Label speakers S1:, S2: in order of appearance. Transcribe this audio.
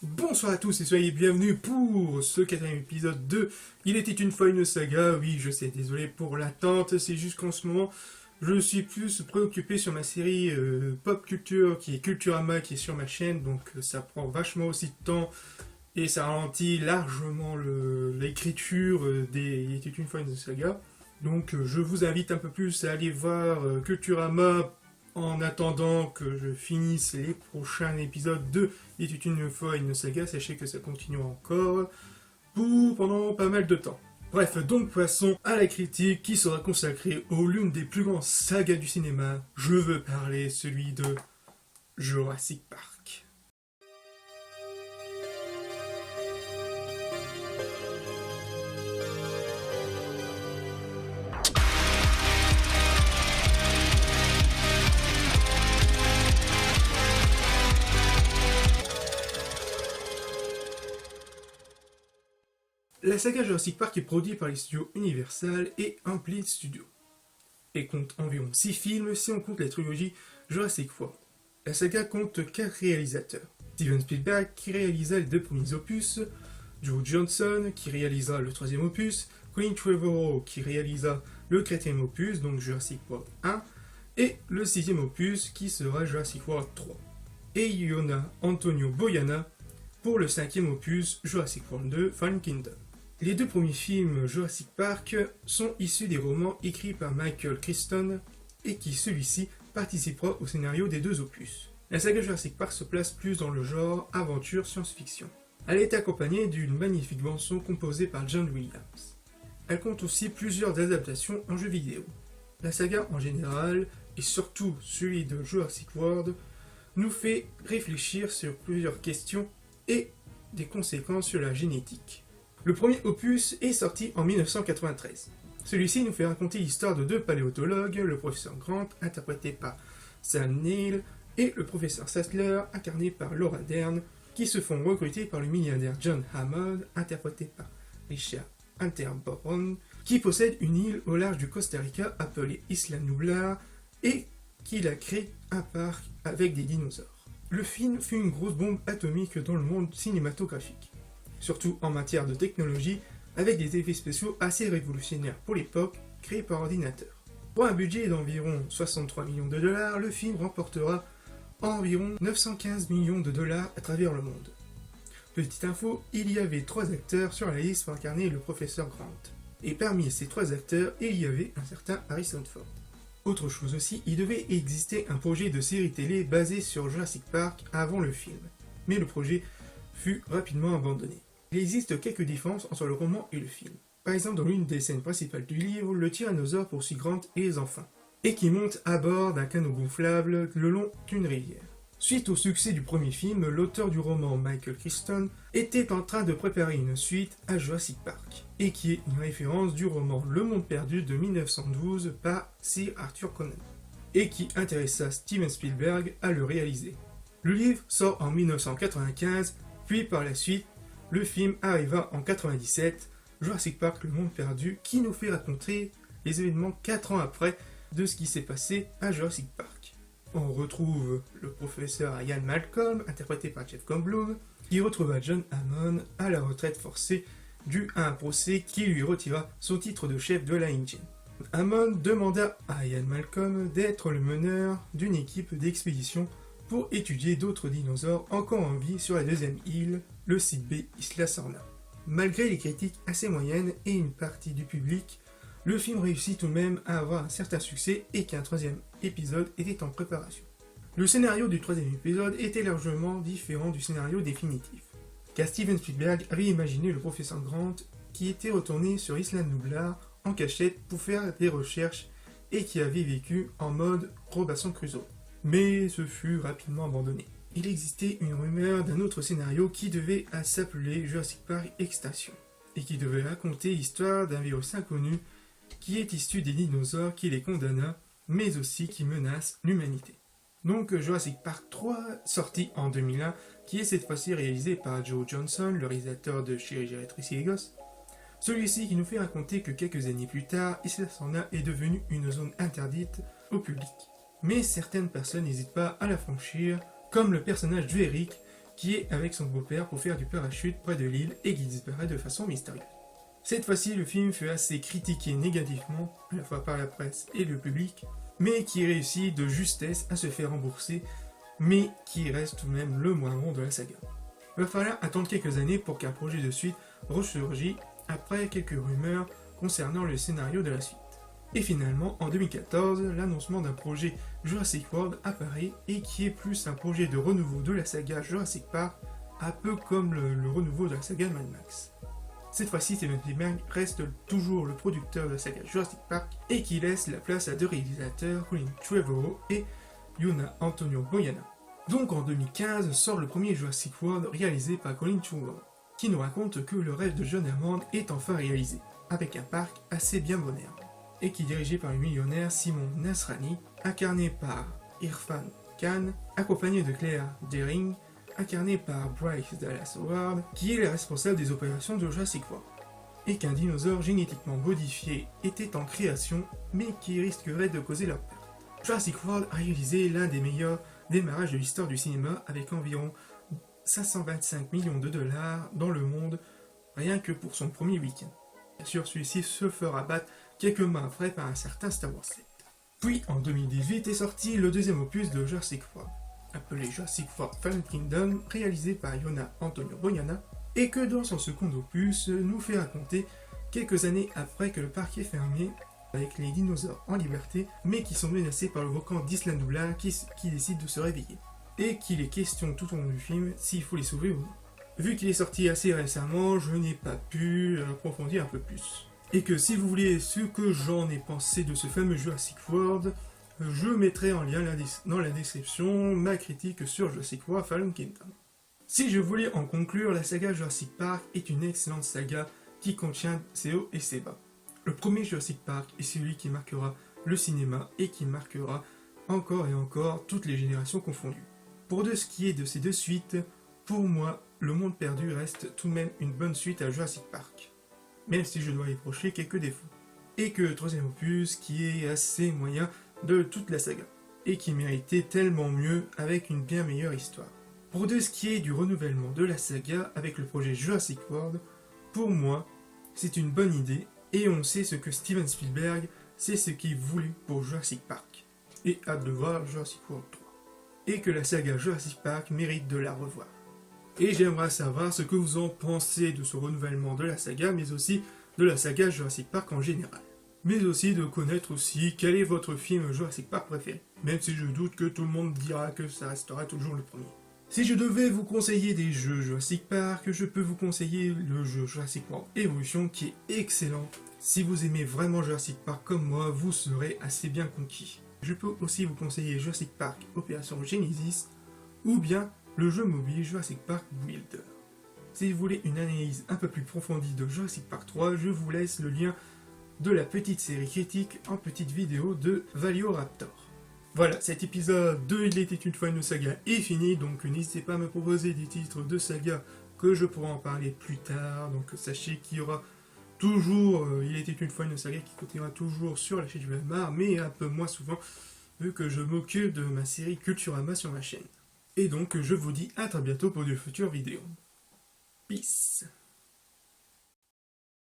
S1: Bonsoir à tous et soyez bienvenus pour ce quatrième épisode de Il était une fois une saga. Oui, je sais, désolé pour l'attente, c'est juste qu'en ce moment, je suis plus préoccupé sur ma série Pop Culture qui est Culturama qui est sur ma chaîne, donc ça prend vachement aussi de temps et ça ralentit largement l'écriture des Il était une fois une saga. Donc je vous invite un peu plus à aller voir Culturama en attendant que je finisse les prochains épisodes de Il était une fois une saga. Sachez que ça continue encore pendant pas mal de temps. Bref, donc passons à la critique qui sera consacrée aux l'une des plus grandes sagas du cinéma. Je veux parler celui de Jurassic Park. La saga Jurassic Park est produite par les studios Universal et Amblin Studios, et compte environ 6 films si on compte la trilogie Jurassic World. La saga compte 4 réalisateurs. Steven Spielberg qui réalisa les 2 premiers opus, Joe Johnston qui réalisa le 3e opus, Colin Trevorrow qui réalisa le 4e opus, donc Jurassic World 1, et le 6e opus qui sera Jurassic World 3. Et il y en a Antonio Boyana pour le 5e opus Jurassic World 2 Fallen Kingdom. Les 2 premiers films Jurassic Park sont issus des romans écrits par Michael Crichton et qui celui-ci participera au scénario des 2 opus. La saga Jurassic Park se place plus dans le genre aventure science-fiction. Elle est accompagnée d'une magnifique bande-son composée par John Williams. Elle compte aussi plusieurs adaptations en jeux vidéo. La saga en général, et surtout celui de Jurassic World, nous fait réfléchir sur plusieurs questions et des conséquences sur la génétique. Le premier opus est sorti en 1993. Celui-ci nous fait raconter l'histoire de 2 paléontologues, le professeur Grant, interprété par Sam Neill, et le professeur Sattler, incarné par Laura Dern, qui se font recruter par le milliardaire John Hammond, interprété par Richard Attenborough, qui possède une île au large du Costa Rica appelée Isla Nublar, et qu'il a créé un parc avec des dinosaures. Le film fut une grosse bombe atomique dans le monde cinématographique, surtout en matière de technologie, avec des effets spéciaux assez révolutionnaires pour l'époque, créés par ordinateur. Pour un budget d'environ 63 millions de dollars, le film remportera environ 915 millions de dollars à travers le monde. Petite info, il y avait 3 acteurs sur la liste pour incarner le professeur Grant. Et parmi ces 3 acteurs, il y avait un certain Harrison Ford. Autre chose aussi, il devait exister un projet de série télé basé sur Jurassic Park avant le film, mais le projet fut rapidement abandonné. Il existe quelques différences entre le roman et le film. Par exemple, dans l'une des scènes principales du livre, le tyrannosaure poursuit Grant et les enfants, et qui monte à bord d'un canot gonflable le long d'une rivière. Suite au succès du premier film, l'auteur du roman Michael Crichton était en train de préparer une suite à Jurassic Park, et qui est une référence du roman Le Monde Perdu de 1912 par Sir Arthur Conan, et qui intéressa Steven Spielberg à le réaliser. Le livre sort en 1995, puis par la suite, le film arriva en 1997, Jurassic Park Le Monde Perdu, qui nous fait raconter les événements 4 ans après de ce qui s'est passé à Jurassic Park. On retrouve le professeur Ian Malcolm, interprété par Jeff Goldblum, qui retrouva John Hammond à la retraite forcée dû à un procès qui lui retira son titre de chef de la Engine. Hammond demanda à Ian Malcolm d'être le meneur d'une équipe d'expédition pour étudier d'autres dinosaures encore en vie sur la 2e île, le site B Isla Sorna. Malgré les critiques assez moyennes et une partie du public, le film réussit tout de même à avoir un certain succès et qu'un 3e épisode était en préparation. Le scénario du 3e épisode était largement différent du scénario définitif, car Steven Spielberg avait imaginé le professeur Grant qui était retourné sur Isla Nublar en cachette pour faire des recherches et qui avait vécu en mode Robinson Crusoe. Mais ce fut rapidement abandonné. Il existait une rumeur d'un autre scénario qui devait s'appeler Jurassic Park Extinction, et qui devait raconter l'histoire d'un virus inconnu qui est issu des dinosaures qui les condamna, mais aussi qui menace l'humanité. Donc Jurassic Park 3, sorti en 2001, qui est cette fois-ci réalisé par Joe Johnston, le réalisateur de Chérie, j'ai rétréci les gosses. Celui-ci qui nous fait raconter que quelques années plus tard, Isla Sorna est devenue une zone interdite au public. Mais certaines personnes n'hésitent pas à la franchir, comme le personnage d'Eric, qui est avec son beau-père pour faire du parachute près de l'île et qui disparaît de façon mystérieuse. Cette fois-ci, le film fut assez critiqué négativement, à la fois par la presse et le public, mais qui réussit de justesse à se faire rembourser, mais qui reste tout de même le moins bon de la saga. Il va falloir attendre quelques années pour qu'un projet de suite ressurgit après quelques rumeurs concernant le scénario de la suite. Et finalement, en 2014, l'annoncement d'un projet Jurassic World apparaît et qui est plus un projet de renouveau de la saga Jurassic Park, un peu comme le renouveau de la saga Mad Max. Cette fois-ci, Steven Spielberg reste toujours le producteur de la saga Jurassic Park et qui laisse la place à deux réalisateurs, Colin Trevorrow et Yuna Antonio Boyana. Donc en 2015 sort le premier Jurassic World réalisé par Colin Trevorrow, qui nous raconte que le rêve de John Hammond est enfin réalisé, avec un parc assez bien moderne, et qui est dirigé par le millionnaire Simon Nasrani, incarné par Irfan Khan, accompagné de Claire Dearing, incarné par Bryce Dallas Howard, qui est le responsable des opérations de Jurassic World, et qu'un dinosaure génétiquement modifié était en création, mais qui risquerait de causer leur perte. Jurassic World a réalisé l'un des meilleurs démarrages de l'histoire du cinéma, avec environ 525 millions de dollars dans le monde, rien que pour son premier week-end. Bien sûr, celui-ci se fera battre quelques mois après par un certain Star Wars 7. Puis, en 2018, est sorti le deuxième opus de Jurassic World, appelé Jurassic World Fallen Kingdom, réalisé par Yuna Antonio Boyana, et que dans son second opus nous fait raconter quelques années après que le parc est fermé, avec les dinosaures en liberté, mais qui sont menacés par le volcan d'Isla Nublar qui décide de se réveiller, et qu'il est question tout au long du film s'il faut les sauver ou non. Vu qu'il est sorti assez récemment, je n'ai pas pu approfondir un peu plus. Et que si vous voulez ce que j'en ai pensé de ce fameux Jurassic World, je mettrai en lien dans la description ma critique sur Jurassic World Fallen Kingdom. Si je voulais en conclure, la saga Jurassic Park est une excellente saga qui contient ses hauts et ses bas. Le premier Jurassic Park est celui qui marquera le cinéma et qui marquera encore et encore toutes les générations confondues. Pour ce qui est de ces deux suites, pour moi, Le Monde Perdu reste tout de même une bonne suite à Jurassic Park, même si je dois y reprocher quelques défauts. Et que le troisième opus, qui est assez moyen de toute la saga, et qui méritait tellement mieux avec une bien meilleure histoire. Pour ce qui est du renouvellement de la saga avec le projet Jurassic World, pour moi, c'est une bonne idée, et on sait ce que Steven Spielberg sait ce qu'il voulait pour Jurassic Park, et hâte de voir Jurassic World 3. Et que la saga Jurassic Park mérite de la revoir. Et j'aimerais savoir ce que vous en pensez de ce renouvellement de la saga, mais aussi de la saga Jurassic Park en général. Mais aussi de connaître aussi quel est votre film Jurassic Park préféré, même si je doute que tout le monde dira que ça restera toujours le premier. Si je devais vous conseiller des jeux Jurassic Park, je peux vous conseiller le jeu Jurassic World Evolution qui est excellent. Si vous aimez vraiment Jurassic Park comme moi, vous serez assez bien conquis. Je peux aussi vous conseiller Jurassic Park Opération Genesis ou bien le jeu mobile Jurassic Park Builder. Si vous voulez une analyse un peu plus approfondie de Jurassic Park 3, je vous laisse le lien de la petite série critique en petite vidéo de Valioraptor. Voilà, cet épisode de Il était une fois une saga est fini, donc n'hésitez pas à me proposer des titres de saga que je pourrai en parler plus tard. Donc sachez qu'il y aura toujours Il était une fois une saga qui continuera toujours sur la chaîne du Valmar, mais un peu moins souvent vu que je m'occupe de ma série Culturama sur ma chaîne. Et donc je vous dis à très bientôt pour de futures vidéos. Peace.